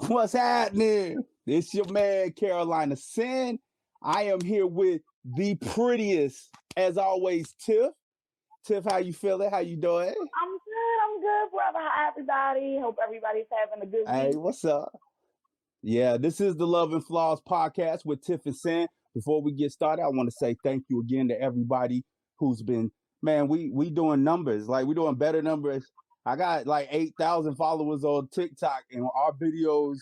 What's happening? It's your man, Carolina Sin. I am here with the prettiest, as always, Tiff. Tiff, how you feeling? How you doing? I'm good, brother. Hi, everybody. Hope everybody's having a good Hey, week. what's up? Yeah, this is the Love and Flaws podcast with Tiff and Sin. Before we get started, I want to say thank you again to everybody who's been, man, we doing numbers. Like, we doing better numbers. I got like 8,000 followers on TikTok, and our videos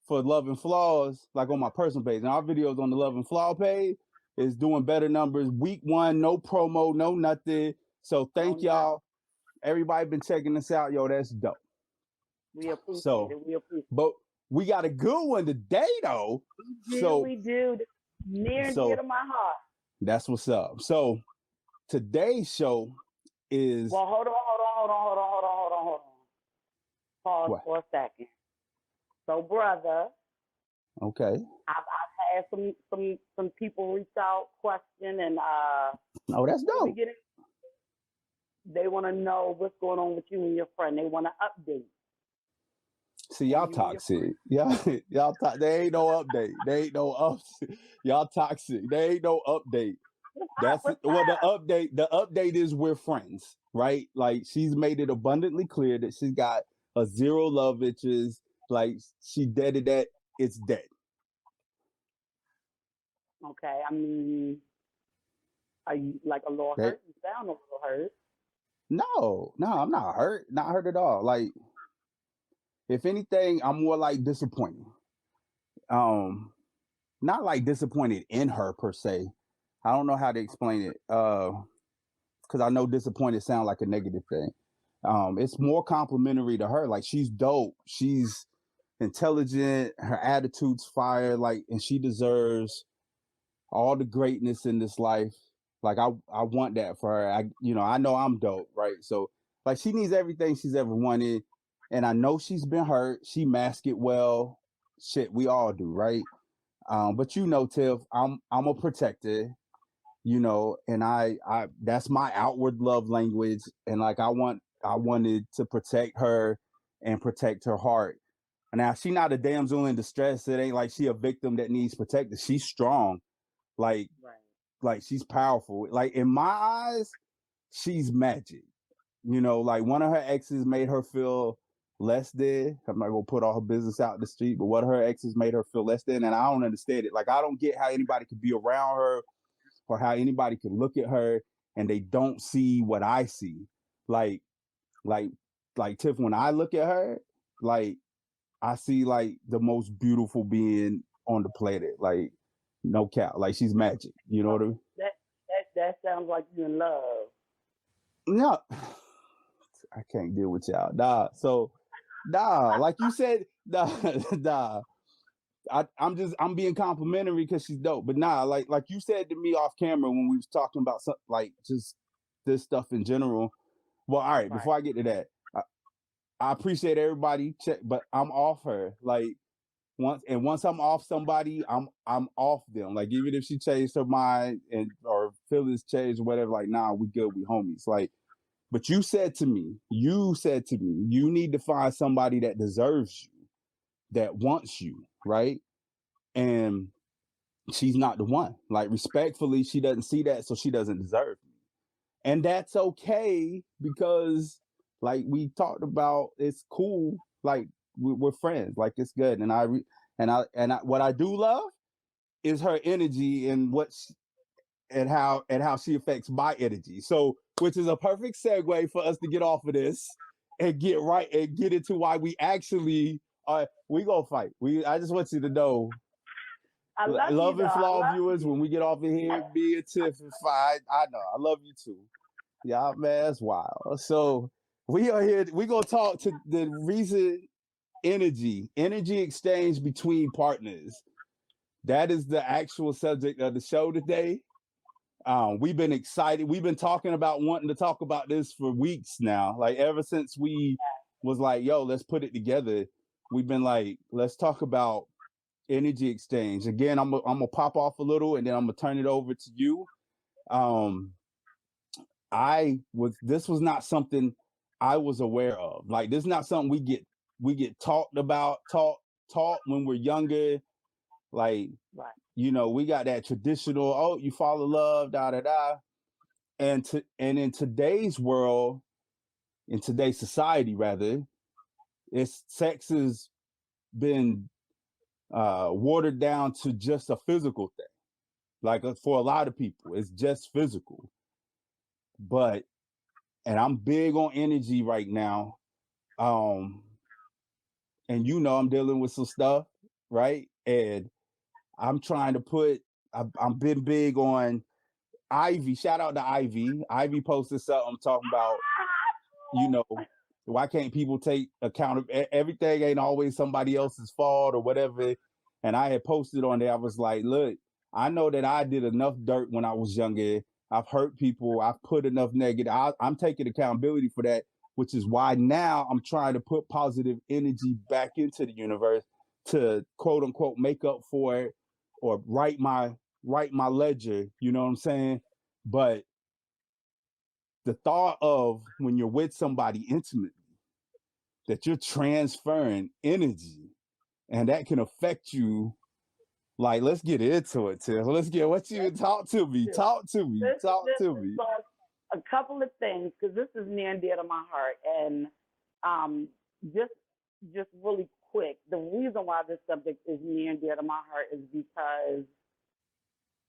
for Love and Flaws, like on my personal page, and our videos on the Love and Flaw page is doing better numbers. Week one, no promo, no nothing. So No, thank no. y'all. Everybody been checking us out. Yo, that's dope. We appreciate So, it. We appreciate but we got a good one today though. it. So We do. Near and dear so to my heart. that's what's up. So today's show is Well, hold on. Pause what? for a second. So, brother, Okay. I've had some people reach out, question, and Oh, that's before we dope. get it, they want to know what's going on with you and your friend. They want to update See, on y'all you and your toxic. Yeah, They ain't no update. They ain't no up. Y'all toxic. They ain't no update. friend. That's What's well. The up? update. The update is we're friends, right? Like she's made it abundantly clear that she's got a zero love itches. Like she deaded that. It's dead. Okay, I mean, are you like a little Okay. hurt? You sound a little hurt. No, I'm not hurt. Not hurt at all. Like if anything, I'm more like disappointed. Um, not like disappointed in her per se. I don't know how to explain it. Because I know disappointed sound like a negative thing. It's more complimentary to her. Like she's dope. She's intelligent. Her attitude's fire. Like, and she deserves all the greatness in this life. Like I want that for her. I know I'm dope, right? So like she needs everything she's ever wanted. And I know she's been hurt. She masked it well. Shit, we all do, right? But Tiff, I'm a protector, and I that's my outward love language. And like I wanted to protect her and protect her heart. And now she not a damsel in distress. It ain't like she a victim that needs protected. She's strong. Like Right. like she's powerful. Like in my eyes, she's magic. Like one of her exes made her feel less than. I'm not gonna put all her business out in the street, but one of her exes made her feel less than, and I don't understand it. Like I don't get how anybody could be around her or how anybody could look at her and they don't see what I see. Like, like, like Tiff, when I look at her, like I see like the most beautiful being on the planet. Like, no cap. Like she's magic. You know Oh, what I mean? that sounds like you in love. No, I can't deal with y'all. Nah. So, nah, like you said, nah, nah. I'm being complimentary because she's dope. But nah, like you said to me off camera when we was talking about something like just this stuff in general. Well, all right, Right. before I get to that, I appreciate everybody check, but I'm off her. Like once I'm off somebody, I'm off them. Like even if she changed her mind and or feelings changed or whatever, like nah, we good, we homies. Like, but you said to me, you need to find somebody that deserves you, that wants you, right? And she's not the one. Like respectfully, she doesn't see that, so she doesn't deserve me. And that's okay because like we talked about, it's cool. Like we're friends. Like it's good. What I do love is her energy and how she affects my energy. So which is a perfect segue for us to get off of this and get into why we actually we gonna fight. I just want you to know, I love you love though. and I flaw love viewers, you. when we get off of here, be a Tiff and fight. I know. I love you too. Yeah, man, that's wild. So we are here. We gonna talk to the recent energy exchange between partners. That is the actual subject of the show today. We've been excited. We've been talking about wanting to talk about this for weeks now. Like ever since we was like, yo, let's put it together. We've been like, let's talk about energy exchange. Again, I'm gonna pop off a little and then I'm gonna turn it over to you. Um, this was not something I was aware of. Like this is not something we get talked about, taught. taught when we're younger, like, Right. we got that traditional, oh, you fall in love, da da da. And in today's world, in today's society rather, it's sex has been watered down to just a physical thing. Like for a lot of people, it's just physical. But and I'm big on energy right now. Um, and I'm dealing with some stuff, right? And I'm trying to I've been big on Ivy. Shout out to Ivy. Ivy posted something talking about, you know, why can't people take account of everything? Ain't always somebody else's fault or whatever. And I had posted on there. I was like, look, I know that I did enough dirt when I was younger. I've hurt people. I've put enough negative. I'm taking accountability for that, which is why now I'm trying to put positive energy back into the universe to quote unquote make up for it or write my ledger. You know what I'm saying? But the thought of when you're with somebody intimately that you're transferring energy and that can affect you. Like, let's get into it, Tiff. Let's get what you talk to me. Talk to me. Talk to me. So a couple of things, because this is near and dear to my heart, and um, just really quick, the reason why this subject is near and dear to my heart is because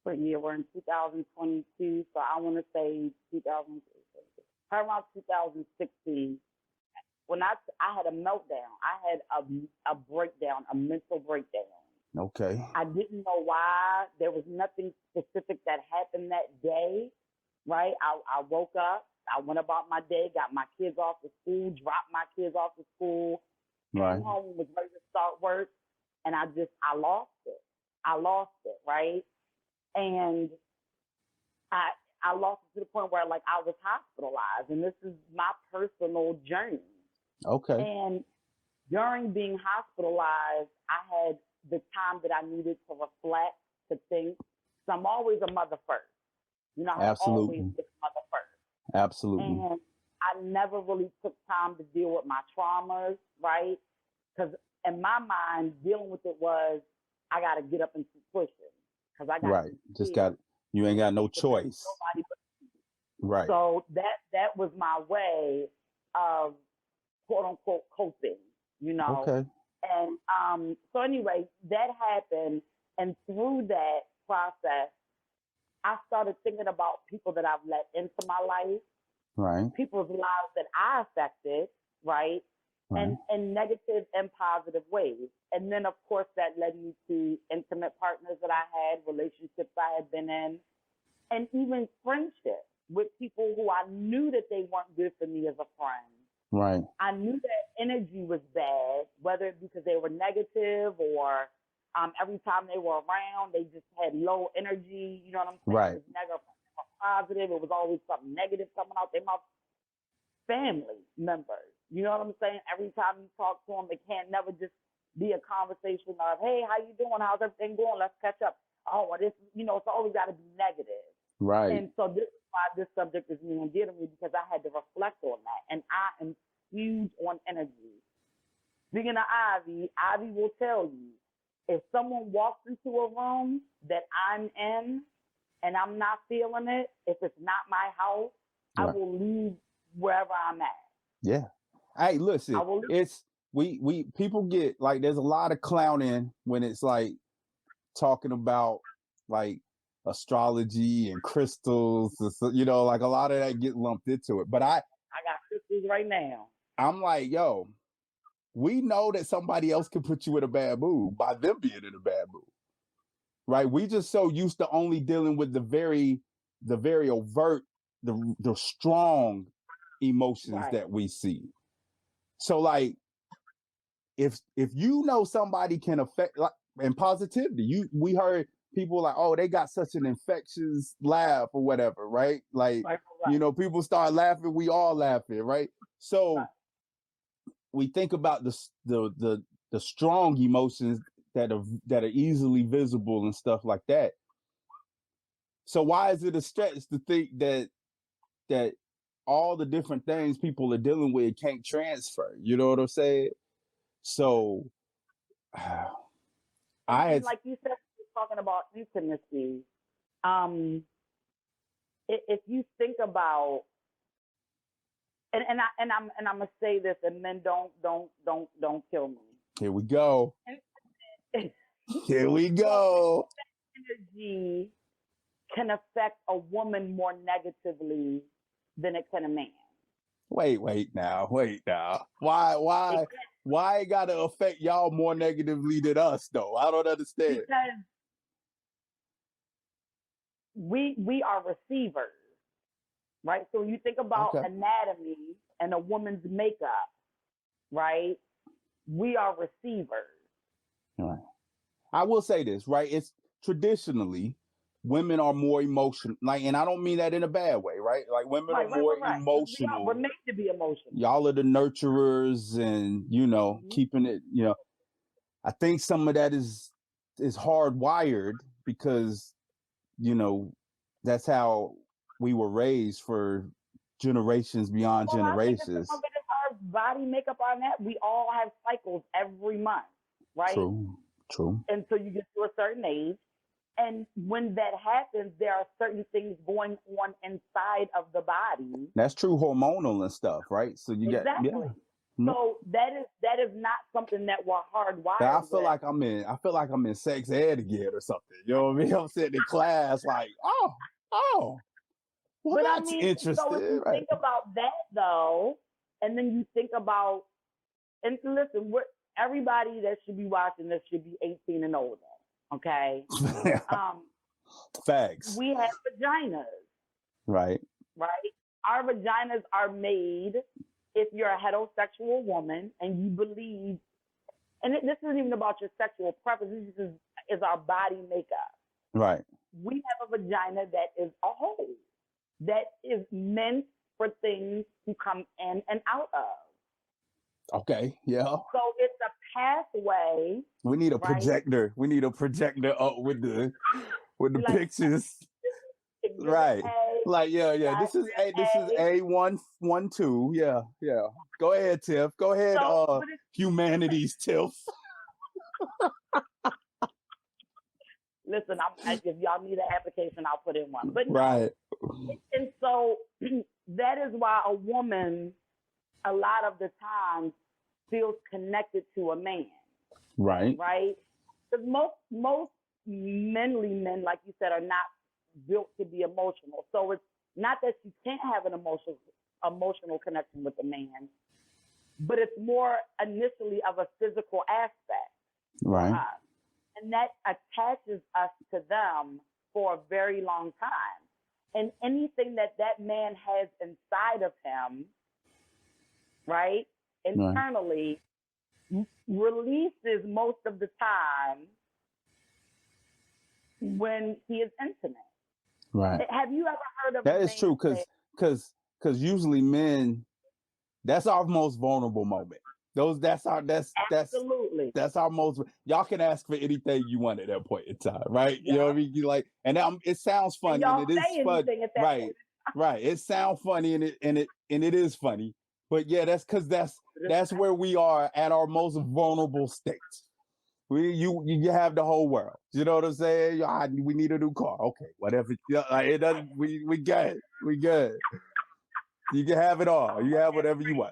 what year we're in 2022, so I want to say 2000, around 2016. When I had a meltdown, I had a breakdown, a mental breakdown. Okay. I didn't know why. There was nothing specific that happened that day, right? I woke up, I went about my day, got my kids off to school, dropped my kids off to school, Right. came home, was ready to start work, and I lost it. I lost it, right? And I lost it to the point where like I was hospitalized, and this is my personal journey. Okay. And during being hospitalized, I had the time that I needed to reflect, to think. So I'm always a mother first. You know, I have always Absolutely. been a mother first. Absolutely. And I never really took time to deal with my traumas, right? Because in my mind, dealing with it was, I got to get up and keep pushing. Because I got Right. Just got you ain't got no choice. nobody but Right. so that was my way of quote unquote coping, you know. Okay. And so anyway, that happened, and through that process, I started thinking about people that I've let into my life, Right. people's lives that I affected, right? Right. And in negative and positive ways. And then, of course, that led me to intimate partners that I had, relationships I had been in, and even friendships with people who I knew that they weren't good for me as a friend. Right. I knew that energy was bad, whether because they were negative or every time they were around, they just had low energy. You know what I'm saying? Right. It was never positive. It was always something negative coming out their mouth. Family members. You know what I'm saying? Every time you talk to them, it can't never just be a conversation of, hey, how you doing? How's everything going? Let's catch up. Oh, well, this, it's always got to be negative. Right. And so this is why this subject is near and dear to me, because I had to reflect on that. And I am huge on energy. Speaking of Ivy will tell you, if someone walks into a room that I'm in and I'm not feeling it, if it's not my house, Right. I will leave wherever I'm at. Yeah. Hey, listen, it's we people get like there's a lot of clowning when it's like talking about like astrology and crystals, like a lot of that get lumped into it. But I got crystals right now. I'm like, yo, we know that somebody else can put you in a bad mood by them being in a bad mood. Right? We just so used to only dealing with the very overt, the strong emotions that we see. So like if you know somebody can affect like and positivity, we heard people like, oh, they got such an infectious laugh or whatever, right? Like, right. People start laughing, we all laughing, right? So right. We think about the strong emotions that are easily visible and stuff like that. So why is it a stretch to think that all the different things people are dealing with can't transfer? You know what I'm saying? So And like you said, we're talking about intimacy. Um, if you think about, I'm gonna say this, and men don't kill me. Here we go. Here we go. Energy can affect a woman more negatively than it can a man. Wait now. Why it gotta affect y'all more negatively than us though? I don't understand. Because we are receivers, right? So you think about anatomy and a woman's makeup, right? We are receivers. Right. I will say this, right? It's traditionally women are more emotional, like, and I don't mean that in a bad way, right? Like women are more emotional. We're made to be emotional. Y'all are the nurturers, and keeping it. I think some of that is hardwired because that's how we were raised for generations beyond generations. Some of it is our body makeup on that. We all have cycles every month, right? True. And so you get to a certain age, and when that happens, there are certain things going on inside of the body. That's true, hormonal and stuff, right? So you get So that is not something that we're hardwired. I feel like I'm in sex ed again or something. You know what I mean? I'm sitting in class like, well, but that's interesting. So if you think about that though, and then you think about, and listen, everybody that should be watching this should be 18 and older. Okay. Facts. We have vaginas. Right. Our vaginas are made, if you're a heterosexual woman and you believe, and this isn't even about your sexual preference, this is our body makeup. Right. We have a vagina that is a hole, that is meant for things to come in and out of. Okay, yeah. So it's a pathway. We need a projector. We need a projector up with the pictures. Right. Like this is A112. Yeah. Go ahead, Tiff. Go ahead, humanities, Tiff. Listen, if y'all need an application, I'll put in one. But right. And so that is why a woman, a lot of the time, feels connected to a man. Right. Because most manly men, like you said, are not built to be emotional. So it's not that you can't have an emotional connection with a man, but it's more initially of a physical aspect. Right. And that attaches us to them for a very long time. And anything that man has inside of him, right, internally, releases most of the time when he is intimate. Right. Have you ever heard of that? Is true, because usually men, that's our most vulnerable moment. That's absolutely that's our most. Y'all can ask for anything you want at that point in time, right? Yeah. You know what I mean? You like, and it sounds funny, and it is funny, right? Right. It sounds funny, and it is funny, but yeah, that's because that's where we are at our most vulnerable state. You have the whole world. You know what I'm saying? We need a new car. Okay, whatever. It doesn't. We good. We good. You can have it all. You have whatever you want.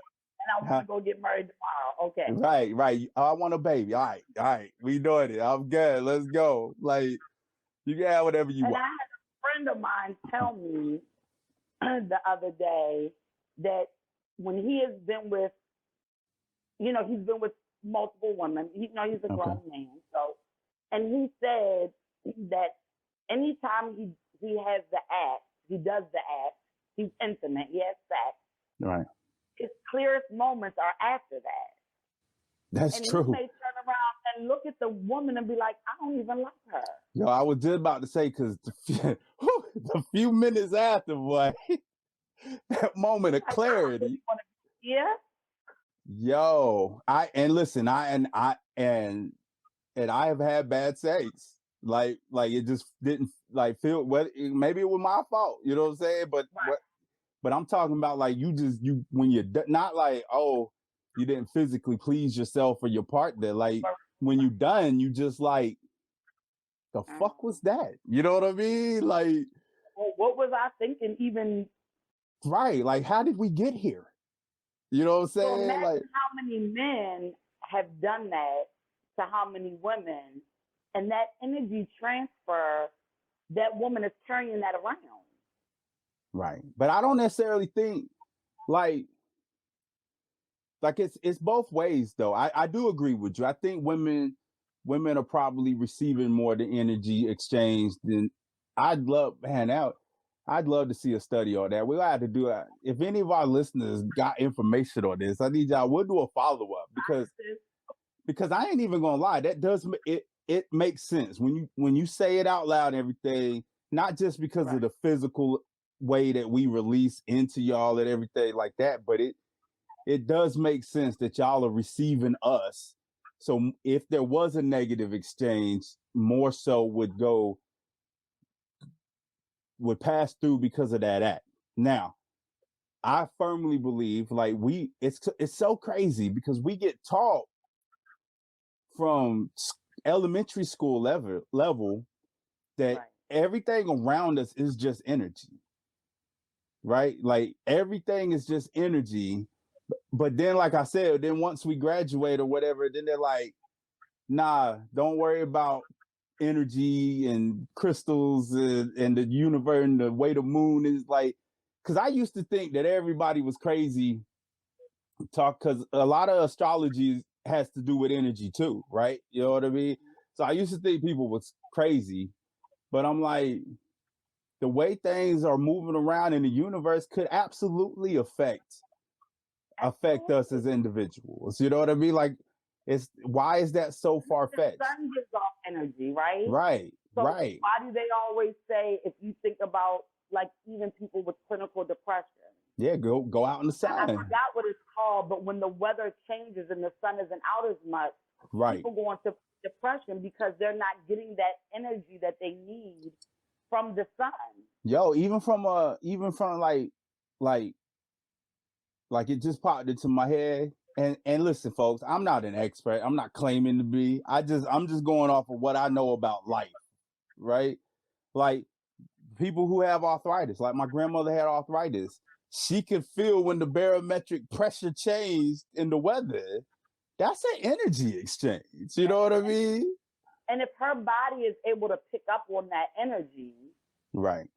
And I want to go get married tomorrow. Okay. Right. I want a baby. All right. We doing it. I'm good. Let's go. Like, you can have whatever you want. And I had a friend of mine tell me the other day that when he has been with, he's been with multiple women. He's a grown man. So, and he said that anytime he has the act, he does the act, he's intimate, he has sex. Right. His clearest moments are after that. That's true. He may turn around and look at the woman and be like, I don't even like her. Yo, I was just about to say, because the few minutes after, boy, that moment of clarity. Yeah. Yo, I have had bad sex. Like it just didn't feel. Maybe it was my fault. You know what I'm saying? But I'm talking about like when you're not like, oh, you didn't physically please yourself or your partner. Like when you done, you just like, the fuck was that? You know what I mean? Like, well, what was I thinking? Even right? Like, how did we get here? You know what I'm so, saying? Like, imagine how many men have done that to how many women, and that energy transfer, that woman is carrying that around. right. But I don't necessarily think like it's both ways though. I do agree with you. I think women are probably receiving more the energy exchange than I'd love to see a study on that. We'll have to do that. If any of our listeners got information on this, I need y'all. We'll do a follow up because I ain't even gonna lie. That does it makes sense when you say it out loud and everything. Not just because Right. of the physical way that we release into y'all and everything like that, but it does make sense that y'all are receiving us. So if there was a negative exchange, more so would pass through because of that act. Now, I firmly believe like it's so crazy because we get taught from elementary school level that Right. everything around us is just energy. Right? Like everything is just energy. But then, like I said, then once we graduate or whatever, then they're like, nah, don't worry about energy and crystals and the universe and the way the moon is like. Because I used to think that everybody was crazy because a lot of astrology has to do with energy too, right? You know what I mean? So I used to think people was crazy, but I'm like, the way things are moving around in the universe could absolutely affect us as individuals. You know what I mean? Like, it's why is that so far The fetched? sun gives off energy, right? Right, So right. why do they always say, if you think about like even people with clinical depression? Yeah, go out in the I sun. forgot what it's called, but when the weather changes and the sun isn't out as much, Right. people go into depression because they're not getting that energy that they need from the sun. Yo, even from like like it just popped into my head. And listen, folks, I'm not an expert. I'm not claiming to be. I'm just going off of what I know about life, right? Like people who have arthritis, like my grandmother had arthritis. She could feel when the barometric pressure changed in the weather. That's an energy exchange. You know what I mean? And if her body is able to pick up on that energy, right,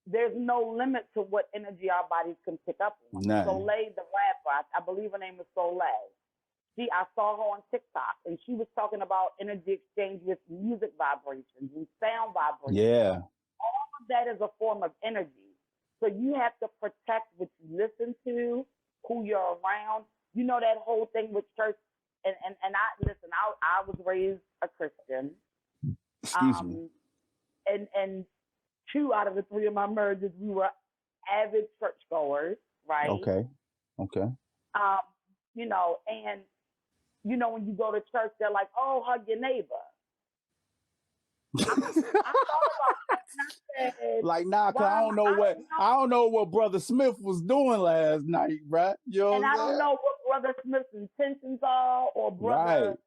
there's no limit to what energy our bodies can pick up on. None. Soleil, the rapper, I believe her name is Soleil. I saw her on TikTok, and she was talking about energy exchange with music vibrations and sound vibrations. Yeah. All of that is a form of energy. So you have to protect what you listen to, who you're around. You know that whole thing with church. And I was raised a Christian. Excuse me. And 2 out of the 3 of my marriages, we were avid churchgoers, right? Okay. You know, and you know, when you go to church, they're like, "Oh, hug your neighbor." I thought about that and I said, like, nah, cause I don't know what Brother Smith was doing last night, right? You know and I don't know what Brother Smith's intentions are, or brother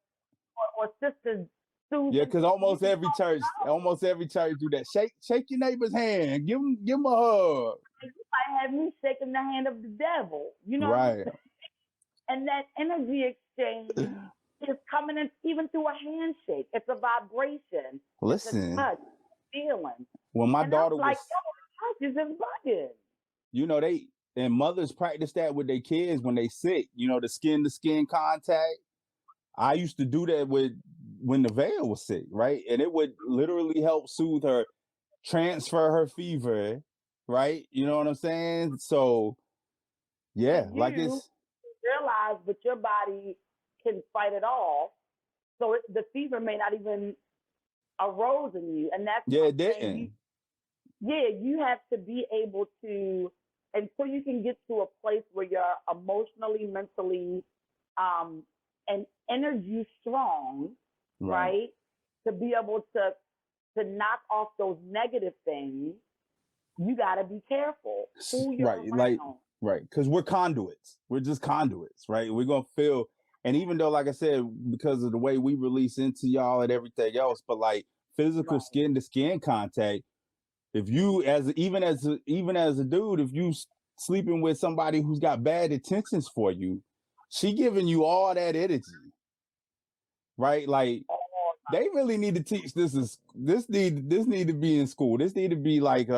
or sister Susan. Yeah, because almost every church do that. Shake your neighbor's hand. Give him a hug. You might have me shaking the hand of the devil, you know. Right. And that energy exchange is coming in even through a handshake. It's a vibration. Listen, it's a touch, feeling. When my daughter was like, yo, the touch is bugging. You know, and mothers practice that with their kids when they sick. You know, the skin to skin contact. I used to do that when the veil was sick, right? And it would literally help soothe her, transfer her fever, right? You know what I'm saying? So, yeah, like it's realize, but your body can fight it all. So the fever may not even arose in you, and that's it didn't. You have to be able to, until you can get to a place where you're emotionally, mentally, and energy strong, right? To be able to knock off those negative things, you got to be careful who you're around. Right, because we're conduits. We're just conduits, right? We're gonna feel, And even though, like I said, because of the way we release into y'all and everything else, but like physical skin to skin contact, if you even as a dude, if you sleeping with somebody who's got bad intentions for you, she giving you all that energy, right? Like they really need to teach this need to be in school. This need to be like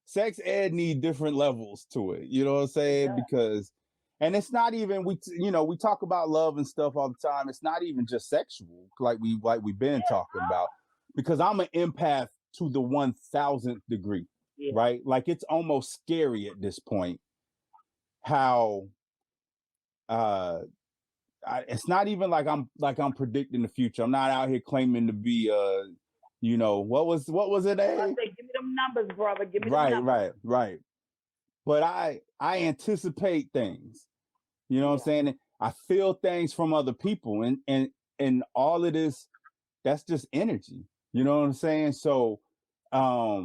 sex ed need different levels to it. You know what I'm saying? Because and it's not even we talk about love and stuff all the time. It's not even just sexual like we've been talking about. Because I'm an empath to the 1000th degree, right? Like it's almost scary at this point how it's not even like I'm predicting the future. I'm not out here claiming to be what was it? I say, give me them numbers, brother. Give me them numbers. Right. But I anticipate things. You know what I'm saying? I feel things from other people, and all of this, that's just energy. You know what I'm saying? So, I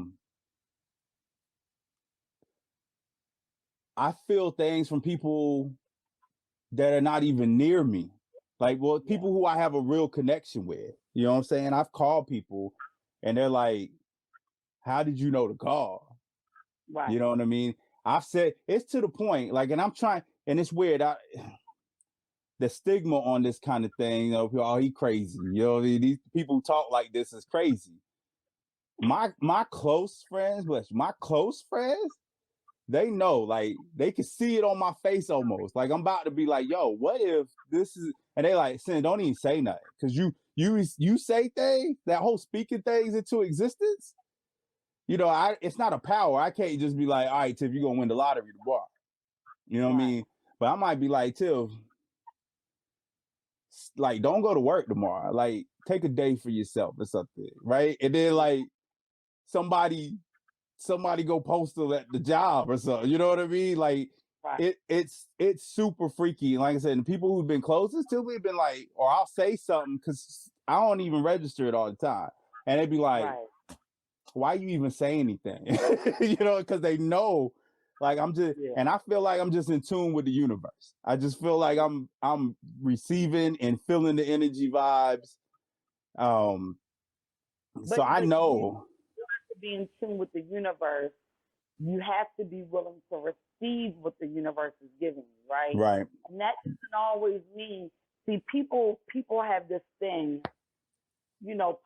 feel things from people that are not even near me. Like, well, people who I have a real connection with. You know what I'm saying? I've called people, and they're like, "How did you know to call?" Right. You know what I mean? I've said it's to the point, like, and I'm trying, and it's weird. The stigma on this kind of thing, oh, he crazy. You know, these people who talk like this is crazy. My close friends, they know, like they can see it on my face almost. Like I'm about to be like, yo, what if this is, and they like, Sin, don't even say nothing. Cause you say things, that whole speaking things into existence. You know, it's not a power. I can't just be like, all right, Tiff, you're gonna win the lottery tomorrow. You know what I mean? But I might be like, Tiff, like, don't go to work tomorrow. Like, take a day for yourself or something, right? And then like somebody go postal at the job or something. You know what I mean? Like it's super freaky. Like I said, the people who've been closest to me have been like, or I'll say something because I don't even register it all the time, and they'd be like, why you even say anything? You know, because they know. Like I'm just, and I feel like I'm just in tune with the universe. I just feel like I'm receiving and feeling the energy vibes. So I know. To be in tune with the universe, you have to be willing to receive what the universe is giving you, right? Right. And that doesn't always mean. See, people have this thing,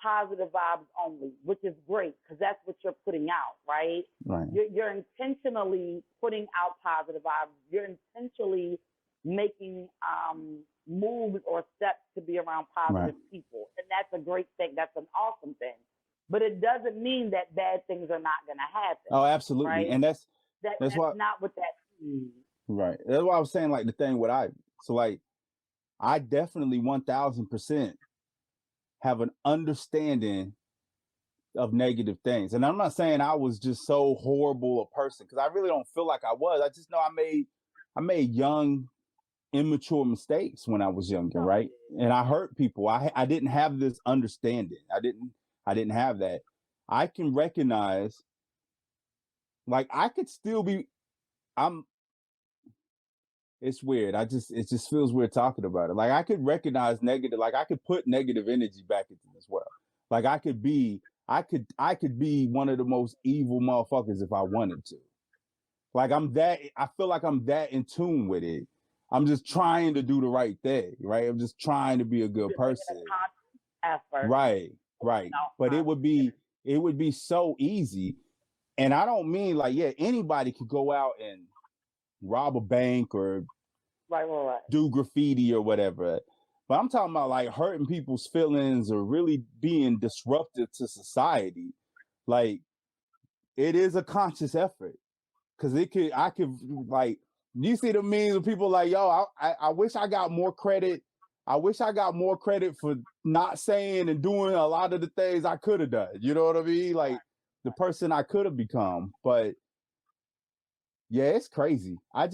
positive vibes only, which is great because that's what you're putting out, right? Right. You're intentionally putting out positive vibes. You're intentionally making moves or steps to be around positive people, and that's a great thing. That's an awesome thing. But it doesn't mean that bad things are not going to happen. Oh, absolutely. Right? And that's not what that means. Right. That's why I was saying, like, the thing with so like I definitely 1000% have an understanding of negative things. And I'm not saying I was just so horrible a person, because I really don't feel like I was. I just know I made young, immature mistakes when I was younger, right? And I hurt people. I didn't have this understanding. I didn't have that. I can recognize, like, I could still be, it's weird. It just feels weird talking about it. Like I could recognize negative, like I could put negative energy back into this world. Like I could be one of the most evil motherfuckers if I wanted to. Like I feel like I'm that in tune with it. I'm just trying to do the right thing, right? I'm just trying to be a good person. Right. But it would be so easy. And I don't mean like, yeah, anybody could go out and rob a bank or do graffiti or whatever. But I'm talking about like hurting people's feelings or really being disruptive to society. Like it is a conscious effort. Cause I could like, you see the memes of people like, yo, I wish I got more credit. I wish I got more credit for not saying and doing a lot of the things I could have done. You know what I mean? Like the person I could have become. But yeah, it's crazy. I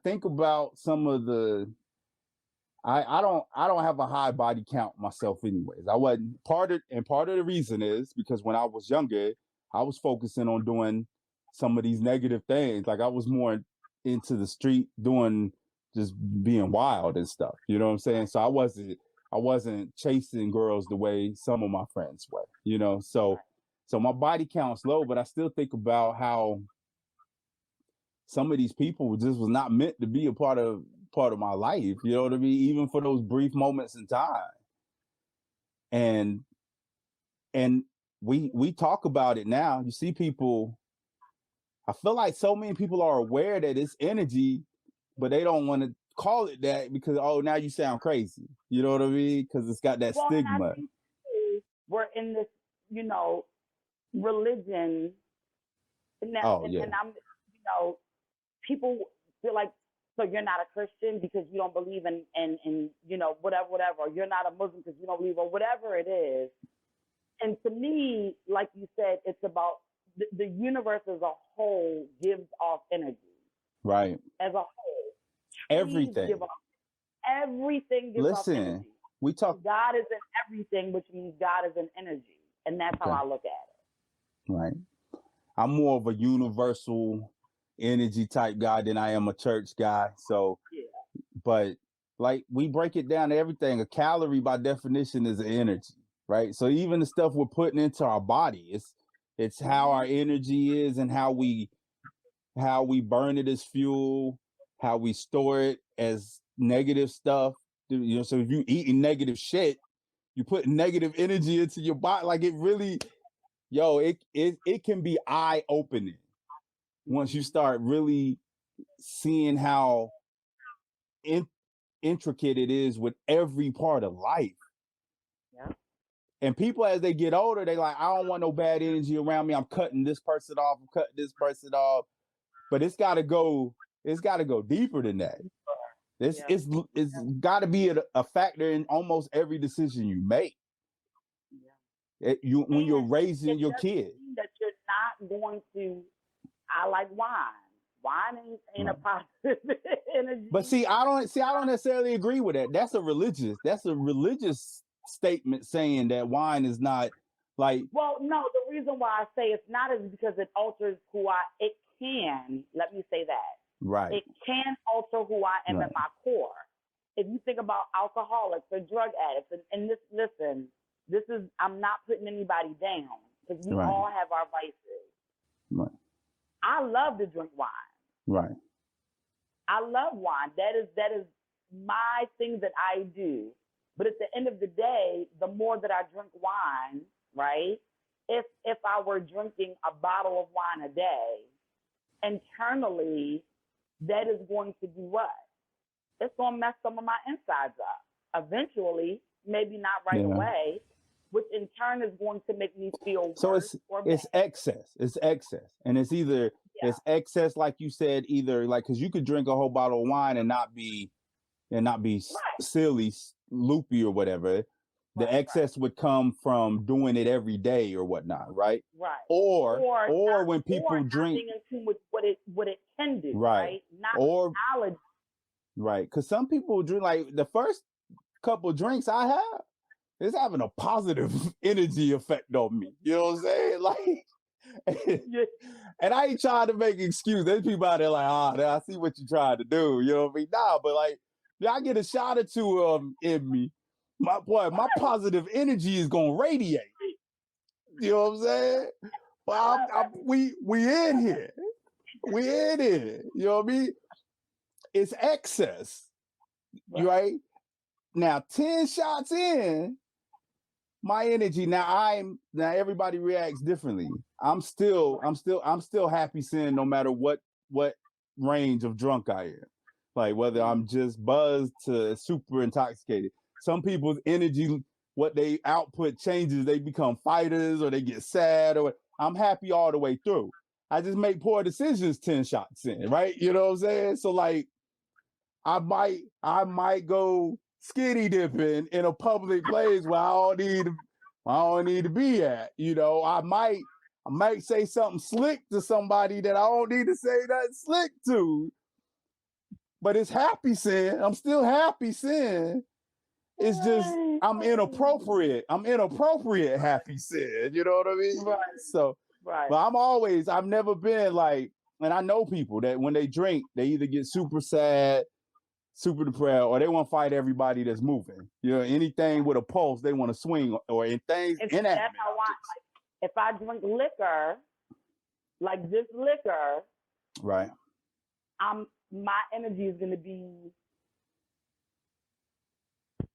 think about some of the I don't have a high body count myself anyways. I wasn't part of the reason is because when I was younger, I was focusing on doing some of these negative things. Like I was more into the street doing just being wild and stuff. You know what I'm saying? So I wasn't chasing girls the way some of my friends were, you know. So my body count's low, but I still think about how some of these people just was not meant to be a part of my life. You know what I mean? Even for those brief moments in time. And we talk about it now. You see people. I feel like so many people are aware that it's energy, but they don't want to call it that because now you sound crazy. You know what I mean? Because it's got that stigma. And I think we're in this, religion, and I'm, people feel like, so you're not a Christian because you don't believe in whatever, or you're not a Muslim because you don't believe, or whatever it is. And to me, like you said, it's about the universe as a whole gives off energy. Right. As a whole. Everything. Everything gives off energy. We talk. God is in everything, which means God is in energy. And that's how I look at it. Right. I'm more of a universal energy type guy than I am a church guy. So, but like we break it down to everything. A calorie by definition is an energy, right? So even the stuff we're putting into our body, it's how our energy is and how we burn it as fuel, how we store it as negative stuff. You know, so if you eating negative shit, you put negative energy into your body. Like it really, it can be eye opening once you start really seeing how intricate it is with every part of life. Yeah. And people, as they get older, they like, I don't want no bad energy around me. I'm cutting this person off. I'm cutting this person off. But it's got to go deeper than that. It's got to be a factor in almost every decision you make. When you're raising your kid. That you're not going to. I like wine. Wine ain't a positive energy. But I don't necessarily agree with that. That's a religious statement saying that wine is not like. Well, no. The reason why I say it's not is because it alters who it can. Let me say that. Right. It can alter who I am at my core. If you think about alcoholics or drug addicts, and this is, I'm not putting anybody down because we all have our vices. Right. I love to drink wine. Right. I love wine. That is my thing that I do. But at the end of the day, the more that I drink wine, right? If I were drinking a bottle of wine a day, internally, that is going to do what? It's going to mess some of my insides up. Eventually, maybe not right away, which in turn is going to make me feel worse or better. It's excess. It's excess. And it's either it's excess, like you said, either like because you could drink a whole bottle of wine and not be silly, loopy or whatever. The excess would come from doing it every day or whatnot, right? Right. Or when people drink, being in tune with what it can do, right? Not knowledge. Right. Because some people drink, like the first couple of drinks I have, it's having a positive energy effect on me. You know what I'm saying? Like, and I ain't trying to make an excuse. There's people out there like, I see what you're trying to do. You know what I mean? Nah, but like, I get a shot or two in me. My positive energy is gonna radiate. You know what I'm saying? But we in here. We in here. You know what I mean? It's excess. Right? Now 10 shots in, my energy. Now everybody reacts differently. I'm still happy seeing no matter what range of drunk I am. Like whether I'm just buzzed to super intoxicated. Some people's energy, what they output changes, they become fighters or they get sad, or I'm happy all the way through. I just make poor decisions 10 shots in, right? You know what I'm saying? So like I might go skinny dipping in a public place where I don't need to be at. You know, I might say something slick to somebody that I don't need to say nothing slick to. But it's happy sin. I'm still happy sin. It's just I'm inappropriate. I'm inappropriate happy sin. You know what I mean? Right. So, but I've never been like, and I know people that when they drink, they either get super sad super depressed, or they want to fight everybody that's moving. Anything with a pulse, they want to swing, or in things And inanimate that's how objects. if I drink liquor, like this liquor, Right. My energy is gonna be.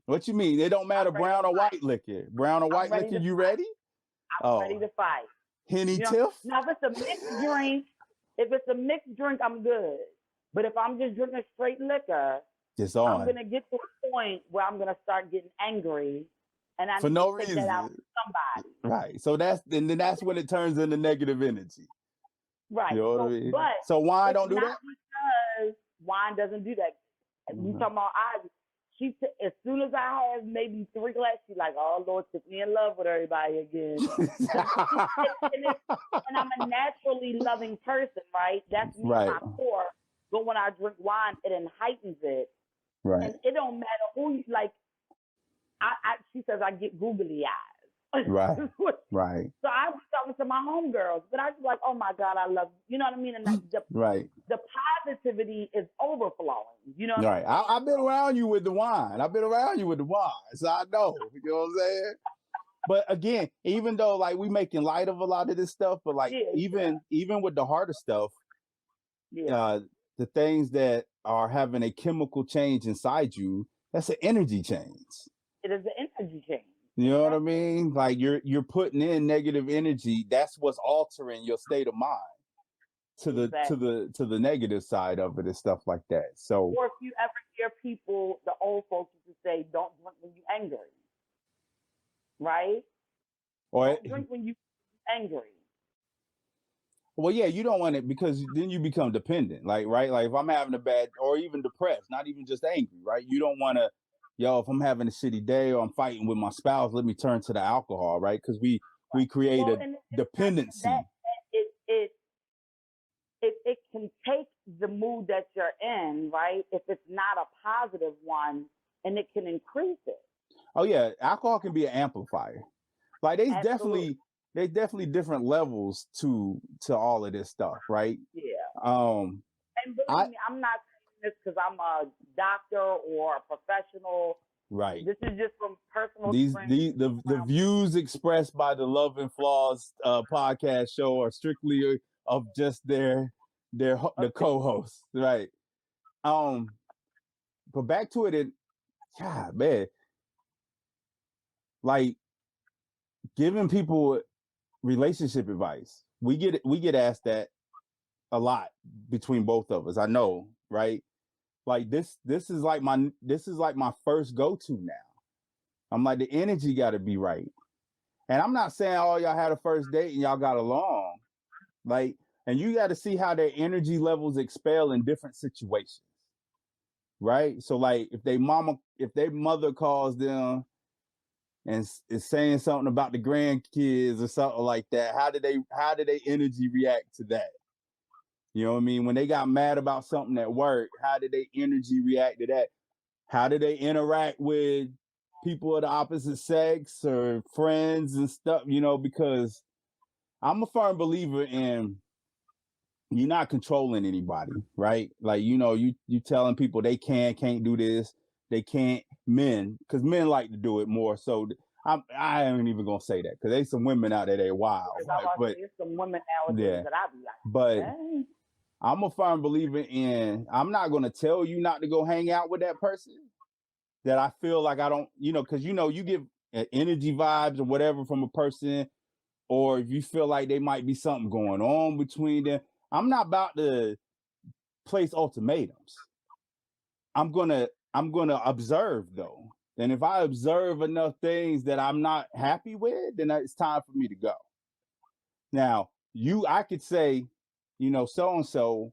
What you mean? It don't matter brown or white liquor. Brown or white liquor, you ready? I'm ready to fight. Henny Tiff? Now if it's a mixed drink, I'm good. But if I'm just drinking straight liquor, I'm gonna get to a point where I'm gonna start getting angry, and I for need no to take reason. that out with somebody. Right. So that's when it turns into negative energy. Right. You know what I mean? But so wine don't do that? Because wine doesn't do that. You talking about as soon as I have maybe 3 glasses, she's like, "Oh Lord, took me in love with everybody again." And I'm a naturally loving person, right? That's me at my core. But when I drink wine, it heightens it. Right. And it don't matter who you like. She says I get googly eyes. Right. Right. So I was talking to my homegirls, but I was like, "Oh my God, I love you." You know what I mean? And the positivity is overflowing. You know. Right. I've been around you with the wine. So I know. You know what I'm saying? But again, even though like we making light of a lot of this stuff, but like even with the harder stuff, the things that are having a chemical change inside you, that's an energy change. It is an energy change. You know what I mean? Like you're putting in negative energy. That's what's altering your state of mind to the negative side of it and stuff like that. So, or if you ever hear people, the old folks used to say, "Don't drink when you're angry," right? Or don't drink when you're angry. Well, yeah, you don't want it because then you become dependent. Like, right? Like if I'm having a bad or even depressed, not even just angry, right? You don't want to. If I'm having a shitty day or I'm fighting with my spouse, let me turn to the alcohol, right? Because we create a dependency. It can take the mood that you're in, right? If it's not a positive one, and it can increase it. Oh yeah, alcohol can be an amplifier. Like there's definitely different levels to all of this stuff, right? Yeah. And believe me, I'm not saying this because I'm a doctor or a professional. Right. This is just from personal experience. The views expressed by the Love and Flaws podcast show are strictly of just the co-hosts, right? But back to it, God, man, like giving people relationship advice. We get asked that a lot between both of us. I know, right? Like this is like my first go-to now. I'm like, the energy got to be right. And I'm not saying all y'all had a first date and y'all got along, like, and you got to see how their energy levels expel in different situations, right? So like if their mother calls them and is saying something about the grandkids or something like that, how did they energy react to that? You know what I mean? When they got mad about something at work, how did they energy react to that? How did they interact with people of the opposite sex or friends and stuff? Because I'm a firm believer in you're not controlling anybody, right? Like, you telling people they can't do this, they can't, because men like to do it more. So I ain't even gonna say that because there's some women out there that are wild. Right? But there's some women nowadays that I be like, but hey. I'm a firm believer in I'm not gonna tell you not to go hang out with that person that I feel like I don't, because you give energy vibes or whatever from a person, or if you feel like there might be something going on between them. I'm not about to place ultimatums. I'm gonna observe though. And if I observe enough things that I'm not happy with, then it's time for me to go. Now, I could say, so and so,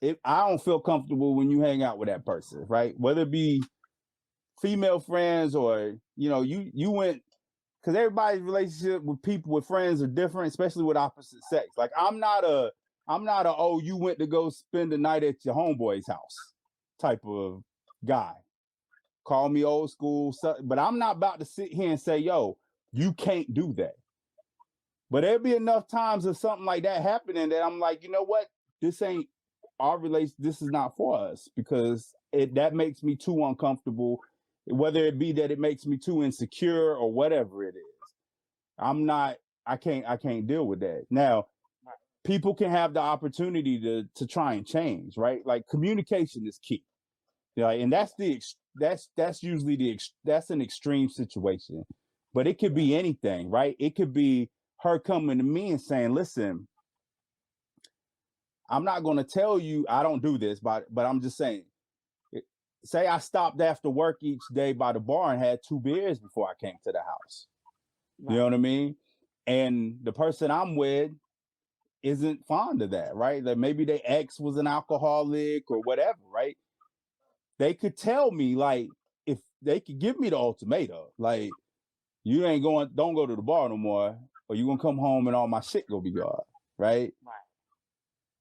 if I don't feel comfortable when you hang out with that person, right? Whether it be female friends or, you went, because everybody's relationship with people, with friends are different, especially with opposite sex. Like I'm not a, oh, you went to go spend the night at your homeboy's house type of guy. Call me old school, but I'm not about to sit here and say, yo, you can't do that. But there'll be enough times of something like that happening that I'm like, you know what? This ain't this is not for us, because that makes me too uncomfortable, whether it be that it makes me too insecure or whatever it is. I can't deal with that. Now, people can have the opportunity to try and change, right? Like, communication is key. And that's usually that's an extreme situation, but it could be anything, right? It could be her coming to me and saying, "Listen, I'm not going to tell you I don't do this, but I'm just saying, say I stopped after work each day by the bar and had 2 beers before I came to the house. You know what I mean? And the person I'm with isn't fond of that, right? That maybe their ex was an alcoholic or whatever, right? They could tell me, like, if they could give me the ultimatum, like, don't go to the bar no more, or you're gonna come home and all my shit gonna be gone, right?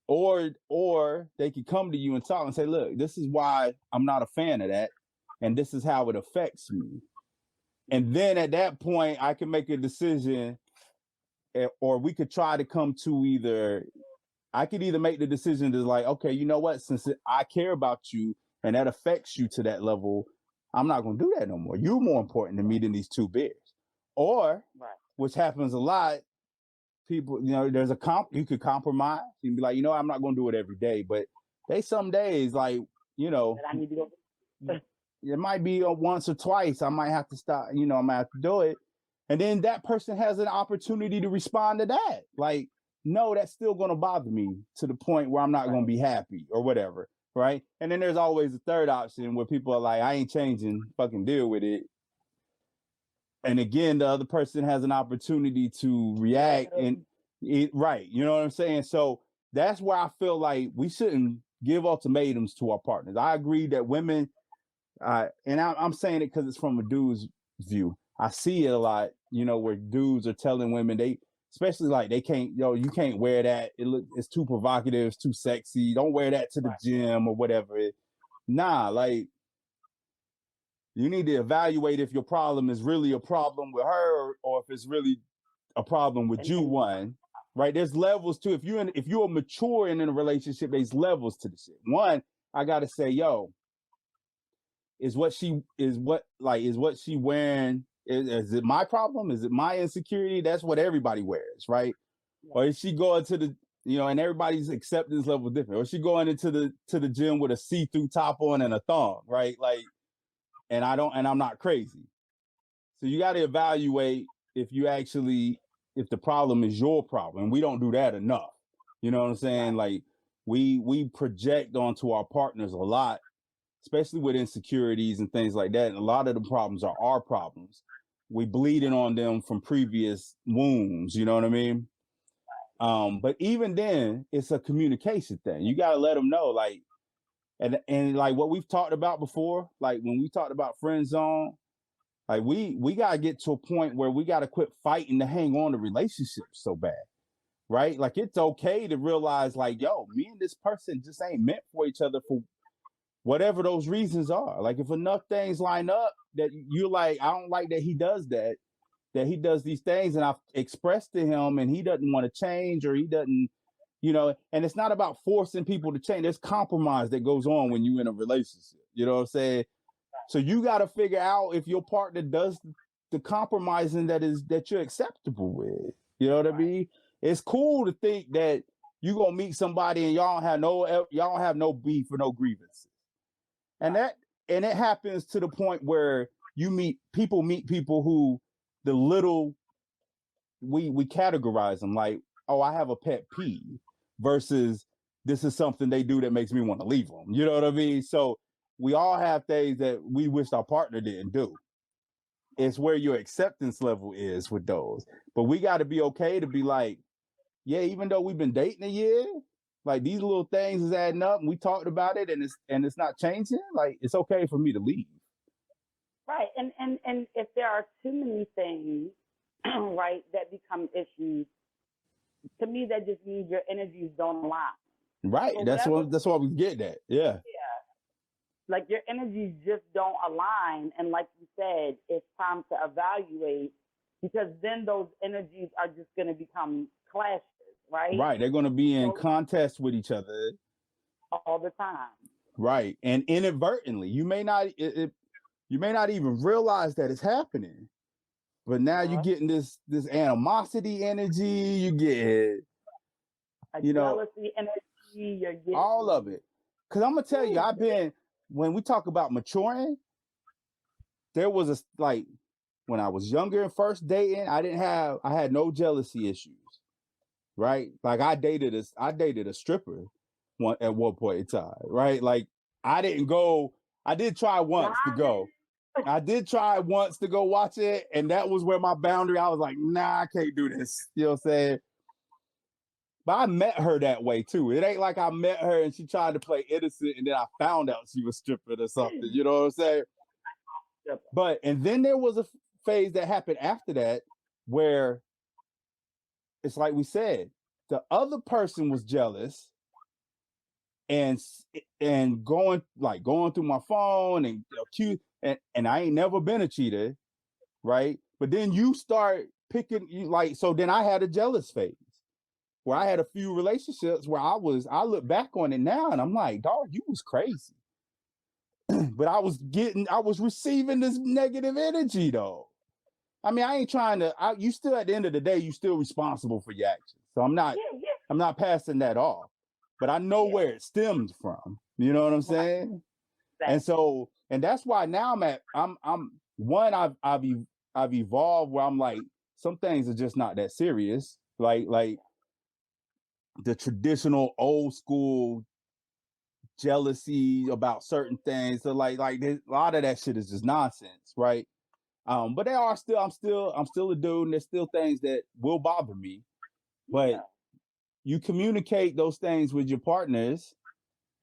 Or they could come to you and talk and say, look, this is why I'm not a fan of that, and this is how it affects me. And then at that point, I can make a decision, or we could try to come to I could either make the decision to, like, okay, you know what, since I care about you and that affects you to that level, I'm not going to do that no more. You're more important to me than these 2 beers. Or, which happens a lot, people, there's you could compromise. You can be like, I'm not going to do it every day, but some days, like, that I need to go. it might be once or twice. I might have to stop, I might have to do it. And then that person has an opportunity to respond to that. Like, no, that's still going to bother me to the point where I'm not going to be happy or whatever, right? And then there's always a third option where people are like, I ain't changing, fucking deal with it. And again, the other person has an opportunity to react right. You know what I'm saying? So that's where I feel like we shouldn't give ultimatums to our partners. I agree that women, and I'm saying it because it's from a dude's view. I see it a lot, where dudes are telling women, especially like, they can't, you can't wear that. It's too provocative. It's too sexy. Don't wear that to the gym or whatever. Nah, like, you need to evaluate if your problem is really a problem with her, or if it's really a problem with you. One, right? There's levels to, if you're mature and in a relationship, there's levels to the shit. One, I gotta say, is what she wearing, is it my problem? Is it my insecurity? That's what everybody wears, right? Or is she going to the, and everybody's acceptance level different. Or is she going into the gym with a see-through top on and a thong, right? Like, and I'm not crazy. So you got to evaluate if the problem is your problem. And we don't do that enough. You know what I'm saying? Like, we project onto our partners a lot, especially with insecurities and things like that. And a lot of the problems are our problems. We bleeding on them from previous wounds. You know what I mean? But even then, it's a communication thing. You got to let them know, like, and like what we've talked about before, like when we talked about friend zone, like we got to get to a point where we got to quit fighting to hang on to relationships so bad, right? Like, it's okay to realize, like, yo, me and this person just ain't meant for each other for whatever those reasons are. Like, if enough things line up that you're like, I don't like that he does that he does these things, and I've expressed to him and he doesn't want to change, or he doesn't, and it's not about forcing people to change. There's compromise that goes on when you're in a relationship. You know what I'm saying? So you got to figure out if your partner does the compromising that you're acceptable with. You know what I mean? It's cool to think that you're going to meet somebody and y'all don't have no beef or no grievances. And it happens to the point where meet people who we categorize them like, oh, I have a pet peeve, versus this is something they do that makes me want to leave them. You know what I mean? So we all have things that we wish our partner didn't do. It's where your acceptance level is with those. But we got to be okay to be like, yeah, even though we've been dating a year, like, these little things is adding up, and we talked about it, and it's not changing. Like, it's okay for me to leave. Right. And if there are too many things, right, that become issues, to me, that just means your energies don't align. Right. So that's what we get at. Yeah. Like, your energies just don't align. And like you said, it's time to evaluate, because then those energies are just going to become clashes, right? Right. They're going to be in contest with each other. all the time. Right. And inadvertently, you may not you may not even realize that it's happening. But now you're getting this animosity energy, you get a you know jealousy energy, you're getting all of it. Cause I'm gonna tell you, I've been when we talk about maturing, there was a like when I was younger and first dating, I had no jealousy issues. Right? Like I dated a stripper at one point in time, right? Like I did try once to go. I did try once to go watch it, and that was where my boundary. I was like, nah, I can't do this. You know what I'm saying? But I met her that way too. It ain't like I met her and she tried to play innocent and then I found out she was stripping or something. You know what I'm saying? But and then there was a phase that happened after that where it's like we said, the other person was jealous and going through my phone and accuse and I ain't never been a cheater, right? But then you start picking so then I had a jealous phase where I had a few relationships where I look back on it now and I'm like, dog, you was crazy. But I was receiving this negative energy though. I mean, I ain't trying to you still at the end of the day, you still responsible for your actions. So I'm not passing that off. But I know where it stemmed from. You know what I'm saying? And so, and that's why now I've evolved where I'm like, some things are just not that serious. Like the traditional old school jealousy about certain things. So like a lot of that shit is just nonsense, right? But there are still I'm still a dude, and there's still things that will bother me. But you communicate those things with your partners.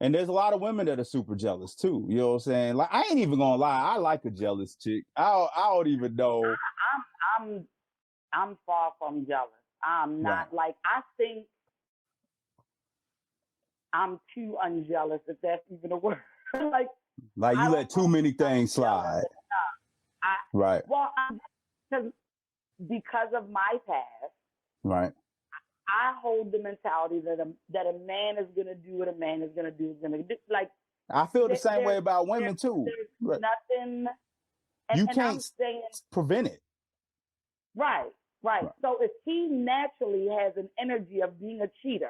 And there's a lot of women that are super jealous too. You know what I'm saying? Like I ain't even gonna lie, I like a jealous chick. I don't even know. I'm far from jealous. I'm not like I think I'm too unjealous, if that's even a word. like you let too many things slide. Right. Well, because of my past. Right. I hold the mentality that a man is gonna do what a man is gonna do. Like I feel the same way about women too. There's nothing. You can't prevent it. Right. So if he naturally has an energy of being a cheater,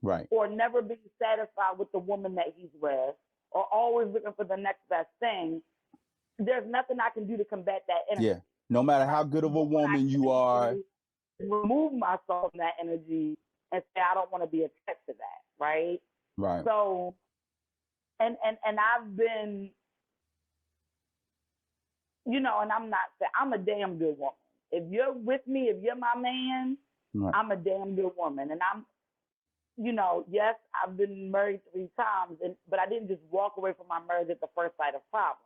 right, or never being satisfied with the woman that he's with, or always looking for the next best thing, there's nothing I can do to combat that energy. Yeah. No matter how good of a woman you are, remove myself from that energy and say I don't want to be attached to that. Right. Right. So, and I've been, and I'm a damn good woman. If you're with me, if you're my man, right, I'm a damn good woman. And I'm, yes, I've been married 3 times, but I didn't just walk away from my marriage at the first sight of problems.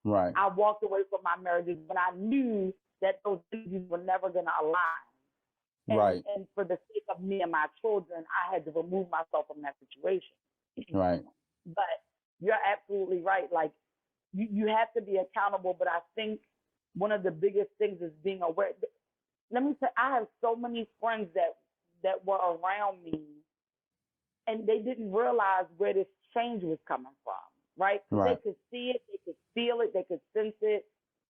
Right. I walked away from my marriages when I knew that those energies were never going to align. Right. And for the sake of me and my children, I had to remove myself from that situation. Right. But you're absolutely right. Like, you have to be accountable, but I think one of the biggest things is being aware. Let me say, I have so many friends that were around me, and they didn't realize where this change was coming from, right? Right. They could see it, they could feel it, they could sense it.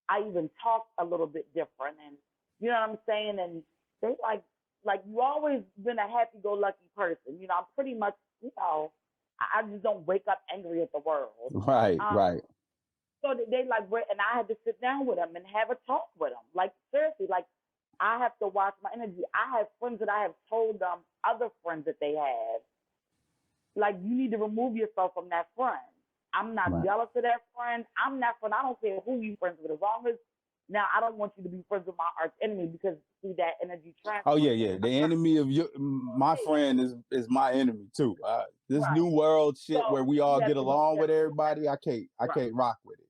I even talked a little bit different, and you know what I'm saying? And they like you always been a happy-go-lucky person. I'm pretty much, I just don't wake up angry at the world. Right, right. So they like, and I had to sit down with them and have a talk with them. Like, seriously, like, I have to watch my energy. I have friends that I have told them, other friends that they have, like, you need to remove yourself from that friend. I'm not jealous of that friend. I'm not friend. I don't care who you friends with. As long as, now, I don't want you to be friends with my arch enemy, because see that energy transfer. Oh yeah. The enemy of my friend is my enemy too. This new world shit where we all get along with everybody, I can't rock with it.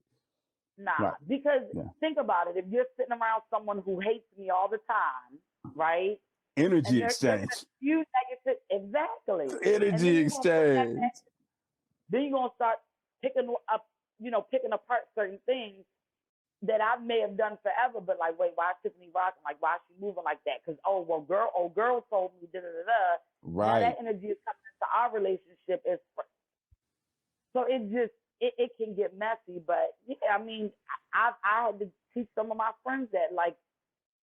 Nah, because think about it. If you're sitting around someone who hates me all the time, right? Energy exchange. You negative, exactly. Energy exchange. Then you're gonna start picking apart certain things that I may have done forever, but like, wait, why is Tiffany rocking? Like, why is she moving like that? Because girl told me da da da da. Right. Now that energy is coming into our relationship. So it can get messy. But yeah, I mean, I had to teach some of my friends that, like,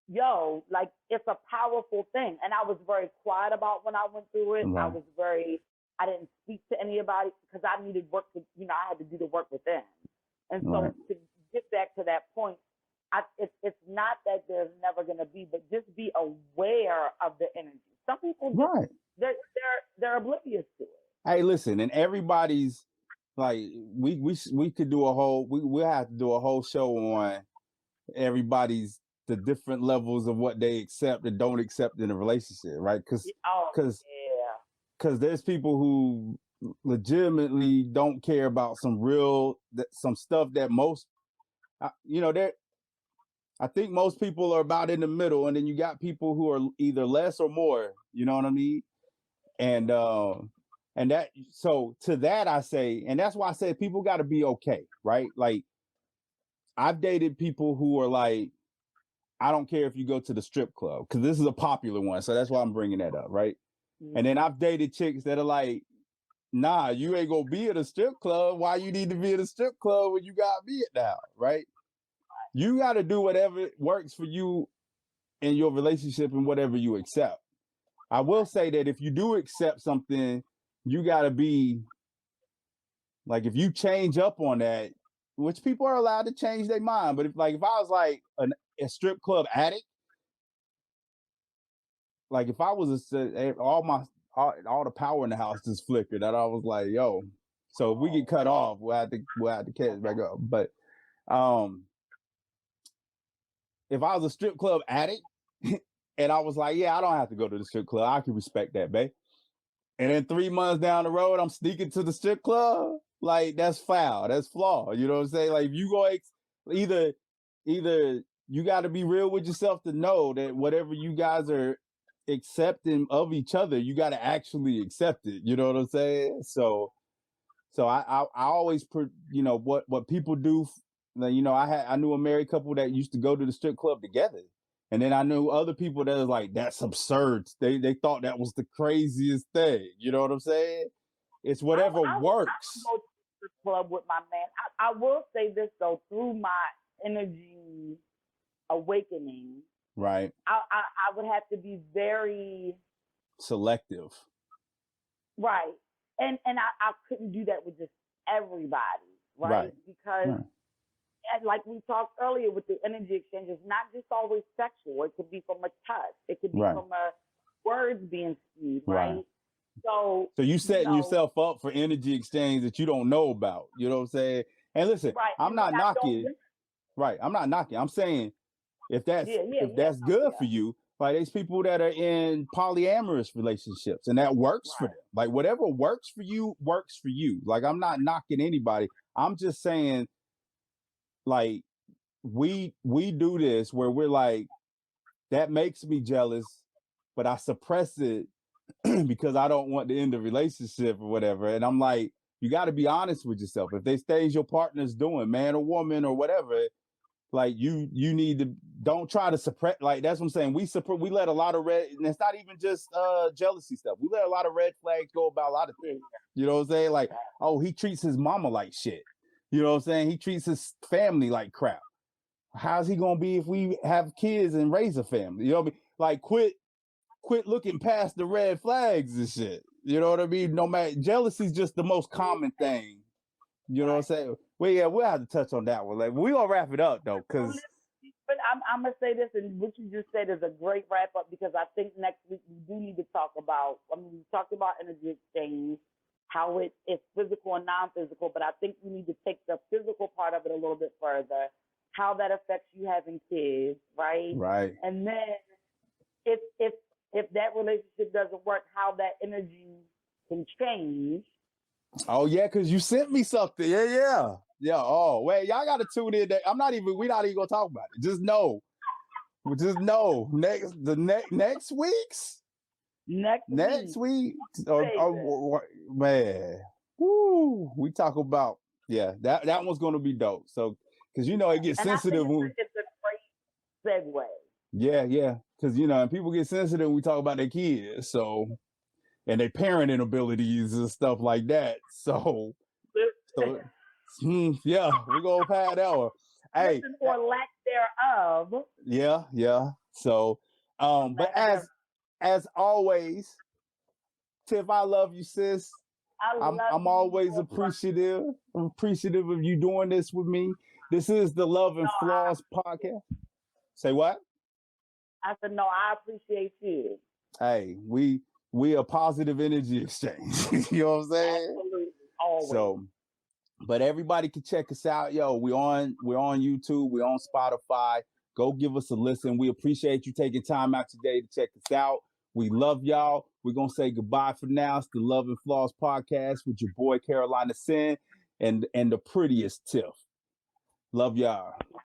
yo, like, it's a powerful thing. And I was very quiet about when I went through it. Right. I didn't speak to anybody because I needed work to, I had to do the work within. And so Right. to get back to that point, it's not that there's never going to be, but just be aware of the energy. Some people just, Right. they're oblivious to it. Hey, listen, and everybody's like, we could do a whole, we'll have to do a whole show on everybody's, the different levels of what they accept and don't accept in a relationship, right? Oh, Because yeah. because there's people who legitimately don't care about some stuff that most, there. I think most people are about in the middle, and then you got people who are either less or more. You know what I mean? And that, so to that I say, and that's why I say people got to be okay, right? Like, I've dated people who are like, I don't care if you go to the strip club, because this is a popular one, so that's why I'm bringing that up, right? Mm-hmm. And then I've dated chicks that are like, nah, you ain't gonna be at a strip club. Why you need to be at a strip club when you got me at now, right? You got to do whatever works for you in your relationship and whatever you accept. I will say that if you do accept something, you got to be like, if you change up on that, which people are allowed to change their mind. But if I was like a strip club addict, like if I was all the power in the house just flickered, and I was like, yo, so if we get cut off, we'll have to catch back up. But if I was a strip club addict and I was like, yeah, I don't have to go to the strip club, I can respect that, babe. And then 3 months down the road, I'm sneaking to the strip club. Like, that's foul. That's flawed. You know what I'm saying? Like, if you go either you got to be real with yourself to know that whatever you guys are accepting of each other, you got to actually accept it. You know what I'm saying? So I always put, what people do. I knew a married couple that used to go to the strip club together. And then I knew other people that was like, that's absurd. They thought that was the craziest thing. You know what I'm saying? It's whatever works. I go to the club with my man. I will say this though, through my energy awakening, right? I would have to be very selective. Right. And I couldn't do that with just everybody, right? Because like we talked earlier with the energy exchange, it's not just always sexual. It could be from a touch. It could be from a words being spewed, right? So you setting yourself up for energy exchange that you don't know about. You know what I'm saying? And listen, I'm not knocking. Right. I'm not knocking. I'm saying if that's good for you, like there's people that are in polyamorous relationships and that works for them. Like whatever works for you, works for you. Like I'm not knocking anybody. I'm just saying, like, we do this where we're like, that makes me jealous, but I suppress it because I don't want to end the relationship or whatever. And I'm like, you got to be honest with yourself. If there's things your partner's doing, man or woman or whatever, like you need to, don't try to suppress. Like that's what I'm saying. We let a lot of and it's not even just jealousy stuff. We let a lot of red flags go about a lot of things. You know what I'm saying? Like, oh, he treats his mama like shit. You know what I'm saying? He treats his family like crap. How's he gonna be if we have kids and raise a family? You know what I mean? Like quit looking past the red flags and shit. You know what I mean? No matter, jealousy is just the most common thing. You know what I'm saying? Well, yeah, we'll have to touch on that one. Like, we're gonna wrap it up though, because. But I'm gonna say this, and what you just said is a great wrap up, because I think next week we do need to talk about. I mean, we talked about energy exchange, how it's physical and non-physical, but I think we need to take the physical part of it a little bit further. How that affects you having kids, right? Right. And then if that relationship doesn't work, how that energy can change. Oh yeah, because you sent me something. Yeah. Oh wait, y'all got to tune in. We're not even gonna talk about it. Just know. Next week. Man, woo, we talk about that one's gonna be dope. So because it gets sensitive. It's a great segue. Yeah, because and people get sensitive when we talk about their kids, so and their parenting abilities and stuff like that. So So, yeah, we're gonna have that one. Hey, Listen, or lack thereof. yeah. So, but Lack thereof. as always, Tiff, I love you, sis. I love I'm you always more, brother. appreciative. I'm appreciative of you doing this with me. This is the Love No, and Flaws podcast. Say what? I said, no, I appreciate you. Hey, we a positive energy exchange. You know what I'm saying? Absolutely. Always. So, but everybody can check us out. Yo, we're on YouTube, we're on Spotify. Go give us a listen. We appreciate you taking time out today to check us out. We love y'all. We're gonna say goodbye for now. It's the Love and Flaws podcast with your boy Carolina Sin and the prettiest Tiff. Love y'all.